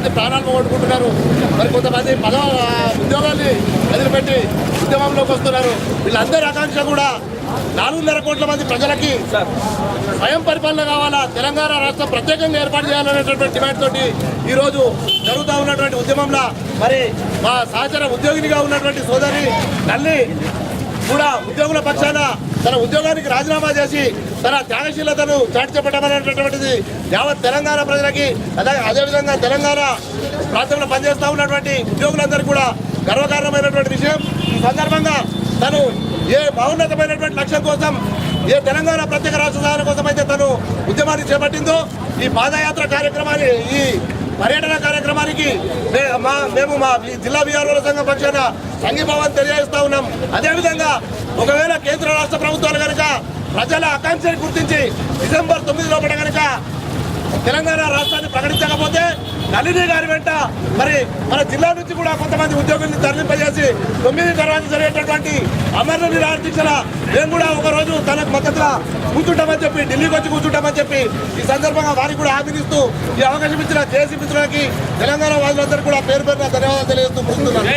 కొంతమంది ప్రాణాలు పోగొట్టుకుంటున్నారు, మరి కొంతమంది ఉద్యోగాల్ని వదిలిపెట్టి ఉద్యమంలోకి వస్తున్నారు. వీళ్ళందరి ఆకాంక్ష కూడా 4.5 కోట్ల మంది ప్రజలకి స్వయం పరిపాలన కావాలా, తెలంగాణ రాష్ట్రం ప్రత్యేకంగా ఏర్పాటు చేయాలనేటటువంటి డిమాండ్ తోటి ఈరోజు జరుగుతూ ఉన్నటువంటి ఉద్యమంలో మరి మా సహచర ఉద్యోగినిగా ఉన్నటువంటి సోదరి తల్లి కూడా ఉద్యోగుల పక్షాన తన ఉద్యోగానికి రాజీనామా చేసి తన త్యాగశీలతను చాటి చెప్పడమనేటటువంటిది యావత్ తెలంగాణ ప్రజలకి అదేవిధంగా తెలంగాణ ప్రాంతంలో పనిచేస్తూ ఉన్నటువంటి ఉద్యోగులందరికీ కూడా గర్వకారణమైనటువంటి విషయం. ఈ సందర్భంగా తను ఏ మహోన్నతమైనటువంటి లక్ష్యం కోసం, ఏ తెలంగాణ ప్రత్యేక రాష్ట్ర సాధన కోసం అయితే తను ఉద్యమాన్ని చేపట్టిందో ఈ పాదయాత్ర కార్యక్రమాన్ని, ఈ పర్యటన కార్యక్రమానికి మేము మా జిల్లా బీఆర్ఓల సంఘం పక్షాన సంఘీభావాన్ని తెలియజేస్తా ఉన్నాం. అదేవిధంగా ఒకవేళ కేంద్ర రాష్ట్ర ప్రభుత్వాలు కనుక ప్రజల ఆకాంక్షని గుర్తించి డిసెంబర్ 9 లోపల కనుక తెలంగాణ రాష్ట్రాన్ని ప్రకటించకపోతే నళిని గారి వెంట మరి మన జిల్లా నుంచి కూడా కొంతమంది ఉద్యోగుల్ని తరలింపజేసి 9 తర్వాత జరిగేటటువంటి అమరణ నిరాహార దీక్షల మేము కూడా ఒకరోజు తనకు మద్దతుగా కూర్చుంటామని చెప్పి ఢిల్లీకి వచ్చి కూర్చుంటామని చెప్పి ఈ సందర్భంగా వారికి కూడా హామీనిస్తూ ఈ అవకాశం ఇచ్చిన జేసీ మిత్రులకి తెలంగాణ వాదులందరూ కూడా పేరు పేరున ధన్యవాదాలు తెలియజేస్తూ ముగిస్తున్నాను.